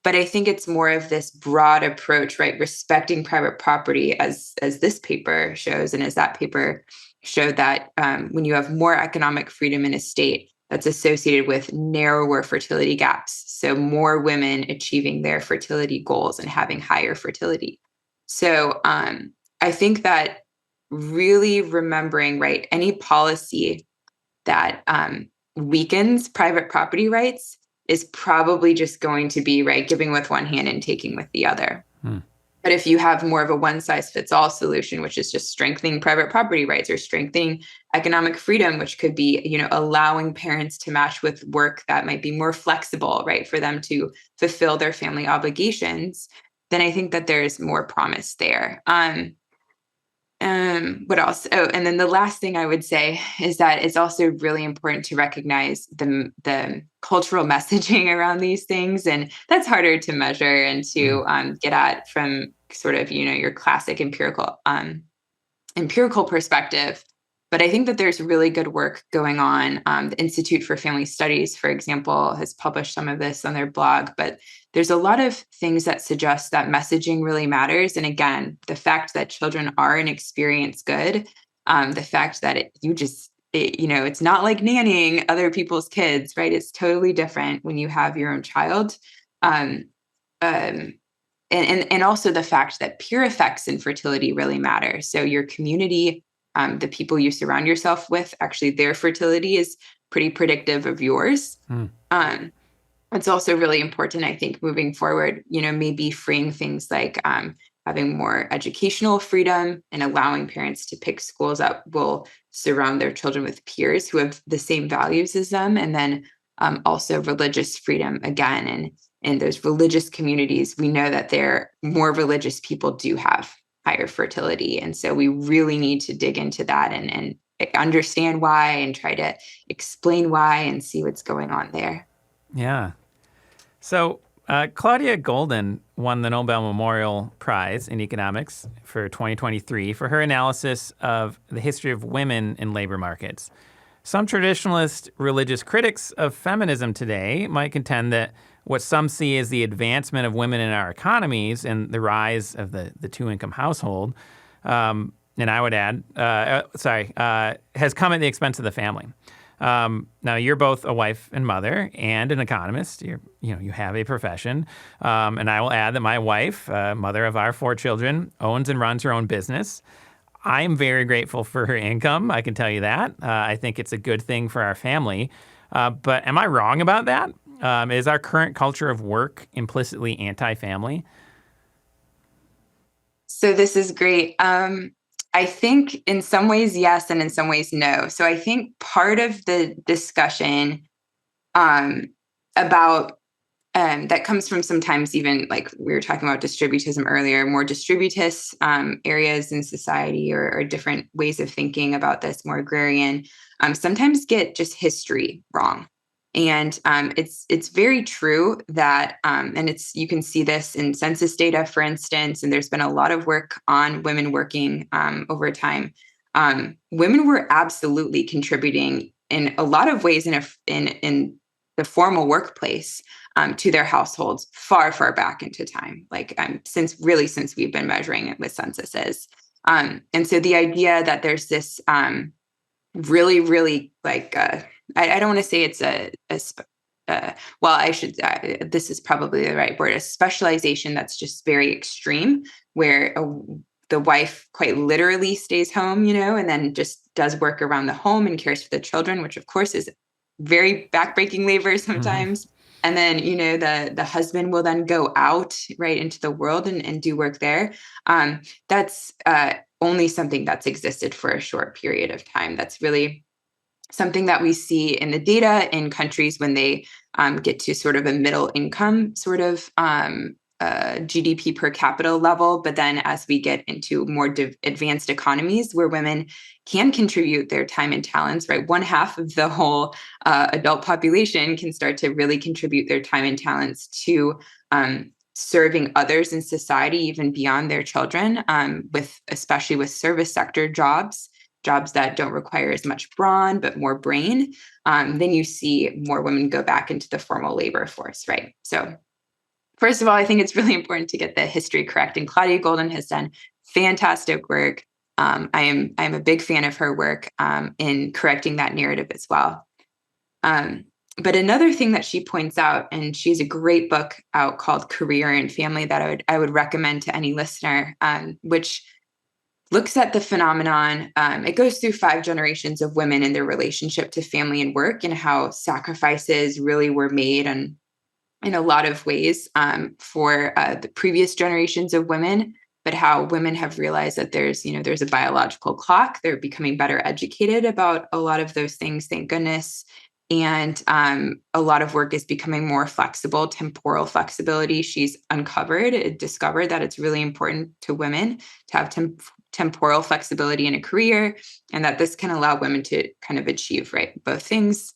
But I think it's more of this broad approach, right? Respecting private property, as this paper shows, and as that paper showed, that when you have more economic freedom in a state, that's associated with narrower fertility gaps. So more women achieving their fertility goals and having higher fertility. So I think that really remembering, right, any policy that weakens private property rights is probably just going to be, right, giving with one hand and taking with the other. But if you have more of a one-size-fits-all solution, which is just strengthening private property rights or strengthening economic freedom, which could be, allowing parents to match with work that might be more flexible, right, for them to fulfill their family obligations, then I think that there's more promise there. What else? Oh, and then the last thing I would say is that it's also really important to recognize the cultural messaging around these things, and that's harder to measure and to get at from sort of your classic empirical perspective. But I think that there's really good work going on. The Institute for Family Studies, for example, has published some of this on their blog, but there's a lot of things that suggest that messaging really matters. And again, the fact that children are an experience good, the fact that it's not like nannying other people's kids, right? It's totally different when you have your own child. And also the fact that peer effects in fertility really matter. So your community, the people you surround yourself with, actually their fertility is pretty predictive of yours. It's also really important, I think, moving forward, maybe freeing things like having more educational freedom and allowing parents to pick schools that will surround their children with peers who have the same values as them. And then also religious freedom again. And in those religious communities, we know that more religious people do have higher fertility. And so we really need to dig into that and understand why and try to explain why and see what's going on there. Yeah. So Claudia Goldin won the Nobel Memorial Prize in Economics for 2023 for her analysis of the history of women in labor markets. Some traditionalist religious critics of feminism today might contend that what some see as the advancement of women in our economies and the rise of the two-income household, and I would add, has come at the expense of the family. Now, you're both a wife and mother and an economist. You have a profession. And I will add that my wife, mother of our 4 children, owns and runs her own business. I'm very grateful for her income. I can tell you that. I think it's a good thing for our family. But am I wrong about that? Is our current culture of work implicitly anti-family? So this is great. I think in some ways, yes, and in some ways, no. So I think part of the discussion about that comes from sometimes even like we were talking about distributism earlier, more distributist areas in society or different ways of thinking about this, more agrarian, sometimes get just history wrong. And it's very true that, and you can see this in census data, for instance, and there's been a lot of work on women working over time. Women were absolutely contributing in a lot of ways in the formal workplace to their households far, far back into time, like since we've been measuring it with censuses. And so the idea that there's this really, really like I don't want to say it's this is probably the right word, a specialization that's just very extreme, where the wife quite literally stays home, and then just does work around the home and cares for the children, which of course is very backbreaking labor sometimes. And then, the husband will then go out right into the world and do work there. That's only something that's existed for a short period of time. That's really something that we see in the data in countries when they get to sort of a middle income sort of GDP per capita level. But then as we get into more advanced economies where women can contribute their time and talents, right? 1/2 of the whole adult population can start to really contribute their time and talents to serving others in society, even beyond their children, especially with service sector jobs that don't require as much brawn, but more brain, then you see more women go back into the formal labor force, right? So first of all, I think it's really important to get the history correct. And Claudia Golden has done fantastic work. I am a big fan of her work in correcting that narrative as well. But another thing that she points out, and she has a great book out called Career and Family that I would recommend to any listener, which looks at the phenomenon. It goes through 5 generations of women and their relationship to family and work, and how sacrifices really were made and in a lot of ways for the previous generations of women, but how women have realized that there's a biological clock. They're becoming better educated about a lot of those things, thank goodness. And a lot of work is becoming more flexible, temporal flexibility. She's discovered that it's really important to women to have temporal flexibility in a career, and that this can allow women to kind of achieve, right, both things.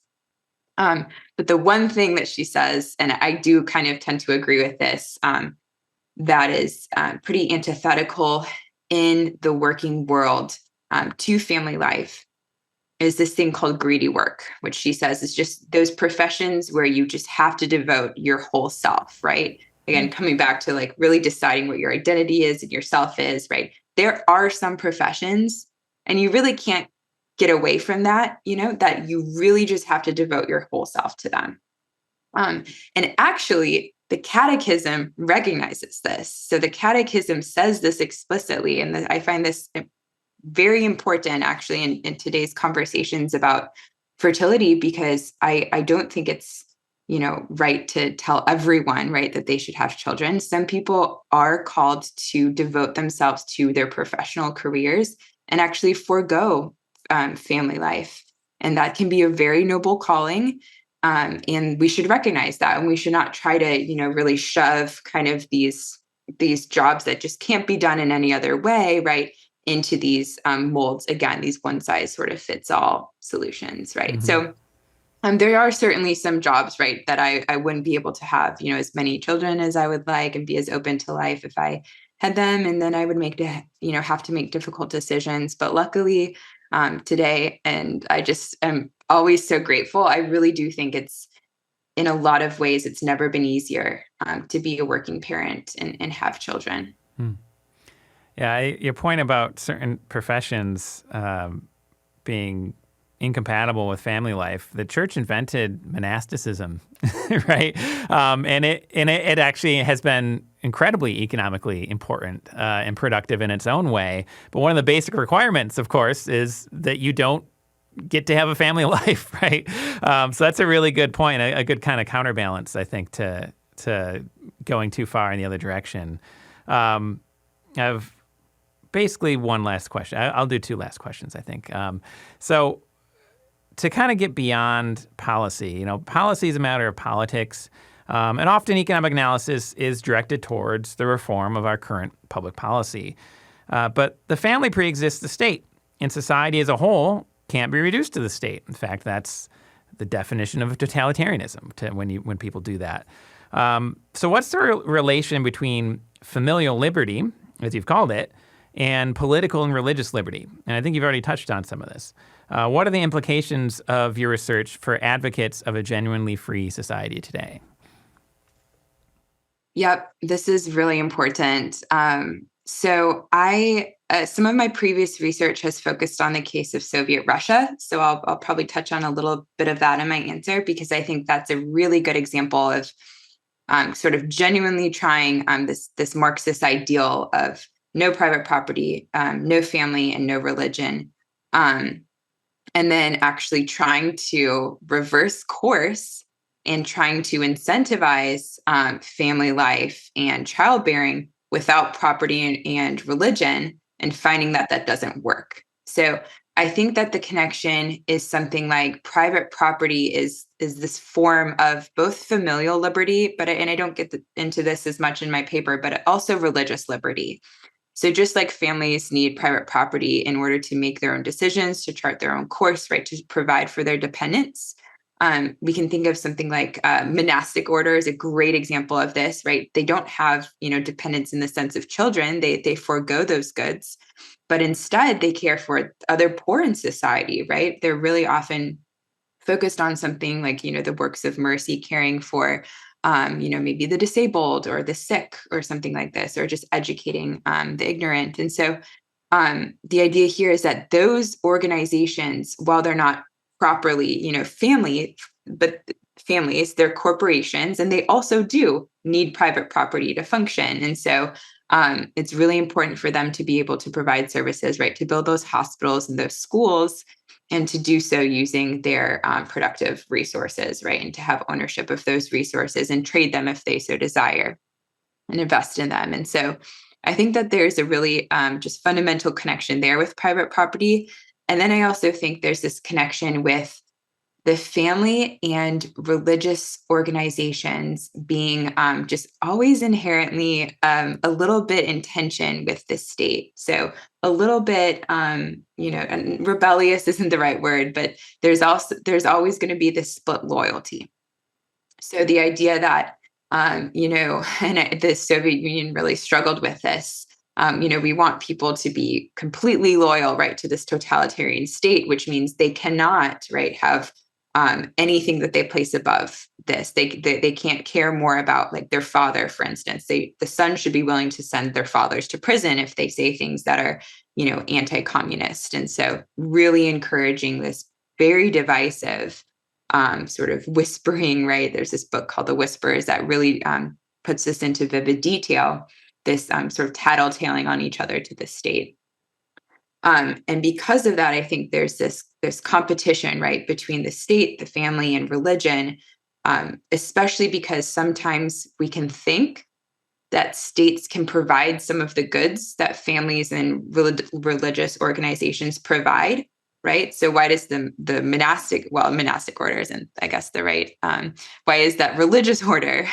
But the one thing that she says, and I do kind of tend to agree with this, that is pretty antithetical in the working world to family life, is this thing called greedy work, which she says is just those professions where you just have to devote your whole self, right? Again, coming back to like really deciding what your identity is and your self is, right? There are some professions, and you really can't get away from that, that you really just have to devote your whole self to them. And actually, the Catechism recognizes this. So the Catechism says this explicitly, and I find this very important actually in today's conversations about fertility, because I don't think it's right to tell everyone, right, that they should have children. Some people are called to devote themselves to their professional careers and actually forego family life. And that can be a very noble calling. And we should recognize that. And we should not try to, really shove kind of these jobs that just can't be done in any other way, right, into these molds. Again, these one size sort of fits all solutions, right? Mm-hmm. So there are certainly some jobs, right, that I wouldn't be able to have, as many children as I would like and be as open to life if I had them. And then I would have to make difficult decisions. But luckily today, and I just am always so grateful. I really do think it's, in a lot of ways, it's never been easier to be a working parent and have children. Yeah, your point about certain professions being incompatible with family life. The church invented monasticism, right? And it actually has been incredibly economically important and productive in its own way. But one of the basic requirements, of course, is that you don't get to have a family life, right? So that's a really good point, a good kind of counterbalance, I think, to going too far in the other direction. I've basically one last question. I'll do 2 last questions, I think. So to kind of get beyond policy, policy is a matter of politics, and often economic analysis is directed towards the reform of our current public policy. But the family preexists the state, and society as a whole can't be reduced to the state. In fact, that's the definition of totalitarianism when people do that. So what's the relation between familial liberty, as you've called it, and political and religious liberty? And I think you've already touched on some of this. What are the implications of your research for advocates of a genuinely free society today? Yep, this is really important. So some of my previous research has focused on the case of Soviet Russia. So I'll probably touch on a little bit of that in my answer, because I think that's a really good example of sort of genuinely trying this Marxist ideal of no private property, no family, and no religion. And then actually trying to reverse course and trying to incentivize family life and childbearing without property and religion, and finding that that doesn't work. So I think that the connection is something like private property is this form of both familial liberty, and I don't get into this as much in my paper, but also religious liberty. So just like families need private property in order to make their own decisions, to chart their own course, right, to provide for their dependents, we can think of something like monastic order is a great example of this, right? They don't have, dependents in the sense of children. They forego those goods, but instead they care for other poor in society, right? They're really often focused on something like, the works of mercy, caring for, maybe the disabled or the sick or something like this, or just educating the ignorant. And so the idea here is that those organizations, while they're not properly, but families, they're corporations, and they also do need private property to function. And so it's really important for them to be able to provide services, right, to build those hospitals and those schools, and to do so using their productive resources, right, and to have ownership of those resources and trade them if they so desire and invest in them. And so I think that there's a really just fundamental connection there with private property. And then I also think there's this connection with the family and religious organizations being just always inherently a little bit in tension with the state. So a little bit, and rebellious isn't the right word, but there's always going to be this split loyalty. So the idea that, and the Soviet Union really struggled with this. We want people to be completely loyal, right, to this totalitarian state, which means they cannot, right, have anything that they place above this. They can't care more about like their father, for instance. The sons should be willing to send their fathers to prison if they say things that are, anti-communist. And so really encouraging this very divisive sort of whispering, right? There's this book called The Whispers that really puts this into vivid detail, this sort of tattletaling on each other to the state. And because of that, I think there's this competition, right, between the state, the family, and religion, especially because sometimes we can think that states can provide some of the goods that families and religious organizations provide, right? So why does the monastic order isn't, I guess, the right, why is that religious order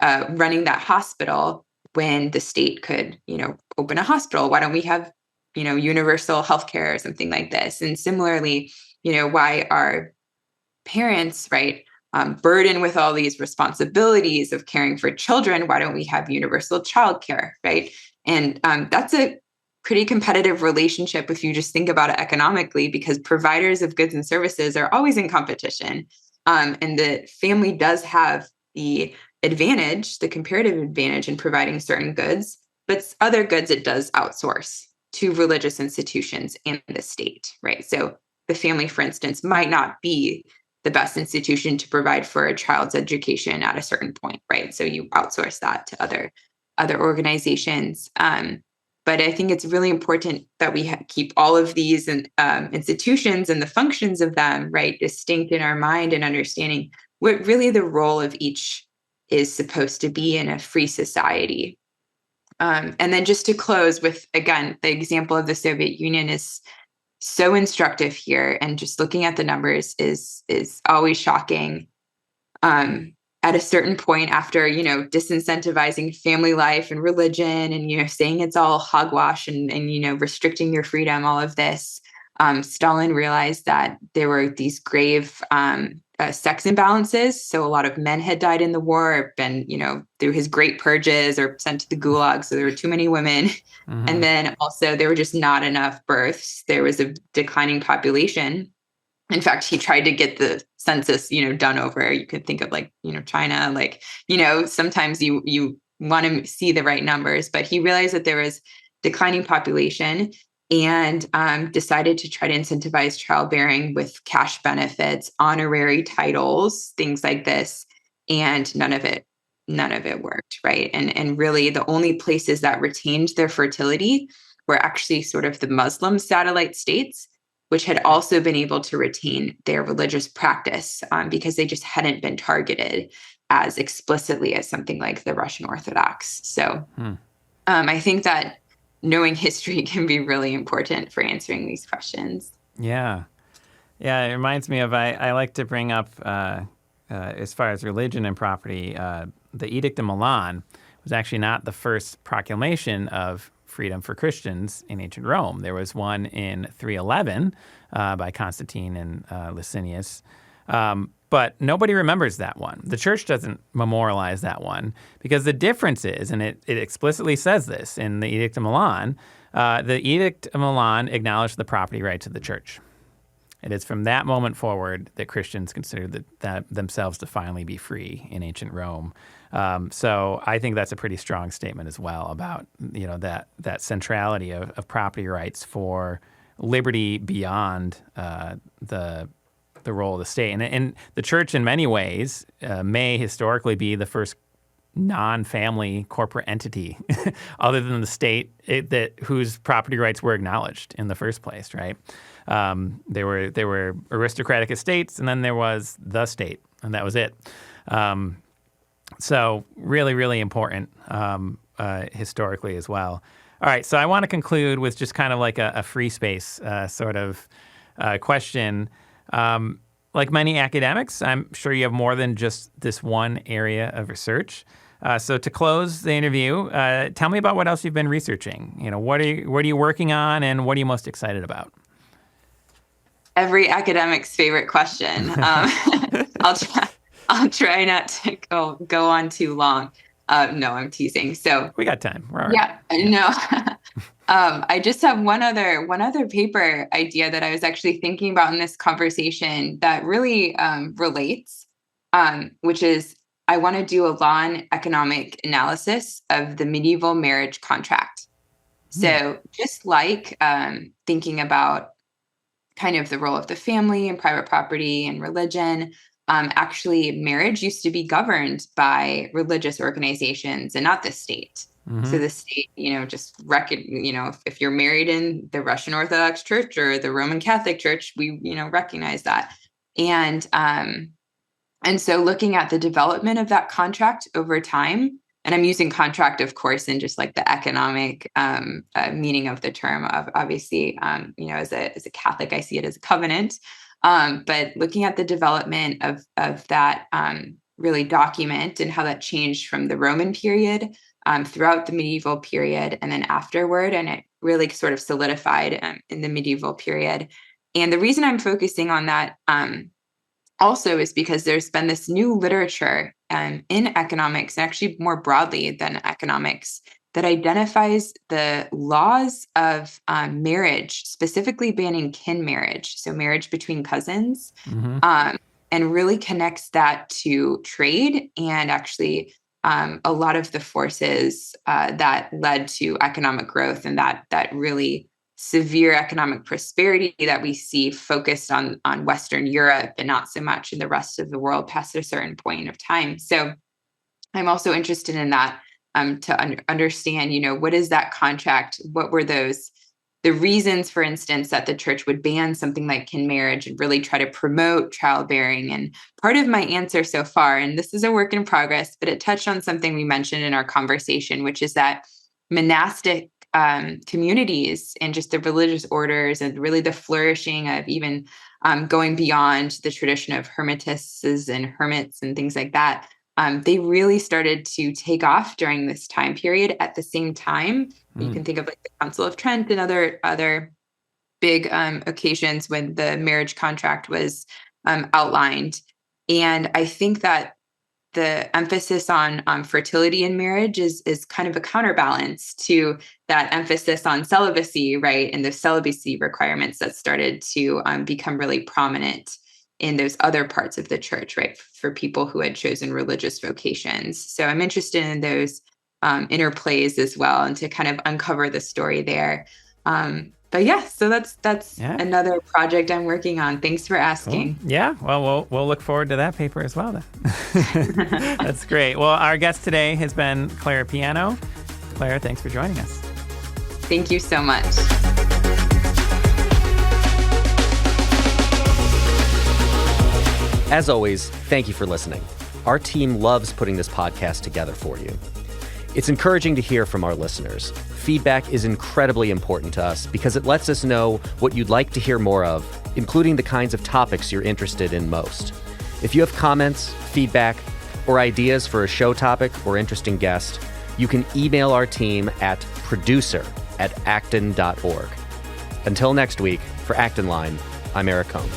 running that hospital when the state could, open a hospital? Why don't we have universal healthcare or something like this? And similarly, why are parents, right, burdened with all these responsibilities of caring for children? Why don't we have universal childcare, right? And that's a pretty competitive relationship if you just think about it economically, because providers of goods and services are always in competition. And the family does have the advantage, the comparative advantage in providing certain goods, but other goods it does outsource to religious institutions and the state, right? So the family, for instance, might not be the best institution to provide for a child's education at a certain point, right? So you outsource that to other organizations. But I think it's really important that we keep all of these institutions and the functions of them, right, distinct in our mind, and understanding what really the role of each is supposed to be in a free society. And then just to close with, again, the example of the Soviet Union is so instructive here. And just looking at the numbers is always shocking. At a certain point, after, disincentivizing family life and religion and, saying it's all hogwash and restricting your freedom, all of this, Stalin realized that there were these grave sex imbalances. So a lot of men had died in the war, or been, through his great purges, or sent to the gulag. So there were too many women. Mm-hmm. And then also there were just not enough births. There was a declining population. In fact, he tried to get the census, done over. You could think of China, sometimes you want to see the right numbers, but he realized that there was declining population, and decided to try to incentivize childbearing with cash benefits, honorary titles, things like this. And none of it worked, right? And really the only places that retained their fertility were actually sort of the Muslim satellite states. which had also been able to retain their religious practice because they just hadn't been targeted as explicitly as something like the Russian Orthodox. So I think that knowing history can be really important for answering these questions. Yeah. Yeah, it reminds me of, I like to bring up, as far as religion and property, the Edict of Milan was actually not the first proclamation of freedom for Christians in ancient Rome. There was one in 311 by Constantine and Licinius. But nobody remembers that one. The church doesn't memorialize that one because the difference is, and it explicitly says this in the Edict of Milan, the Edict of Milan acknowledged the property rights of the church. It is from that moment forward that Christians considered that themselves to finally be free in ancient Rome. So I think that's a pretty strong statement as well about, that centrality of property rights for liberty beyond the role of the state. And the church in many ways may historically be the first non-family corporate entity other than the state whose property rights were acknowledged in the first place, right? There were aristocratic estates, and then there was the state, and that was it. So really, really important historically as well. All right, so I want to conclude with just kind of like a free space sort of question. Like many academics, I'm sure you have more than just this one area of research. So to close the interview, tell me about what else you've been researching. What are you working on, and what are you most excited about? Every academic's favorite question. I'll try not to go on too long. No, I'm teasing. So we got time. We're all right. Yeah, no. I just have one other paper idea that I was actually thinking about in this conversation that really relates, which is I want to do a law and economic analysis of the medieval marriage contract. So just like thinking about kind of the role of the family and private property and religion, actually marriage used to be governed by religious organizations and not the state. So the state, just if you're married in the Russian Orthodox Church or the Roman Catholic Church, we, recognize that. And so looking at the development of that contract over time, and I'm using contract, of course, in just like the economic meaning of the term. Obviously, as a Catholic, I see it as a covenant. But looking at the development of that really document and how that changed from the Roman period throughout the medieval period and then afterward, and it really sort of solidified in the medieval period. And the reason I'm focusing on that also is because there's been this new literature in economics, and actually more broadly than economics, that identifies the laws of marriage, specifically banning kin marriage, so marriage between cousins, and really connects that to trade and actually a lot of the forces that led to economic growth and that really severe economic prosperity that we see focused on Western Europe and not so much in the rest of the world past a certain point of time. So I'm also interested in that to understand, what is that contract? What were the reasons, for instance, that the church would ban something like kin marriage and really try to promote childbearing? And part of my answer so far, and this is a work in progress, but it touched on something we mentioned in our conversation, which is that monastic communities and just the religious orders and really the flourishing of even going beyond the tradition of hermitesses and hermits and things like that, they really started to take off during this time period. At the same time, you can think of like the Council of Trent and other big occasions when the marriage contract was outlined. And I think that the emphasis on fertility in marriage is kind of a counterbalance to that emphasis on celibacy, right? And the celibacy requirements that started to become really prominent in those other parts of the church, right? For people who had chosen religious vocations. So I'm interested in those interplays as well, and to kind of uncover the story there. But yeah, so that's another project I'm working on. Thanks for asking. Cool. Yeah, well, we'll look forward to that paper as well then. That's great. Well, our guest today has been Clara Piano. Clara, thanks for joining us. Thank you so much. As always, thank you for listening. Our team loves putting this podcast together for you. It's encouraging to hear from our listeners. Feedback is incredibly important to us because it lets us know what you'd like to hear more of, including the kinds of topics you're interested in most. If you have comments, feedback, or ideas for a show topic or interesting guest, you can email our team at producer@acton.org. Until next week, for Acton Line, I'm Eric Cohn.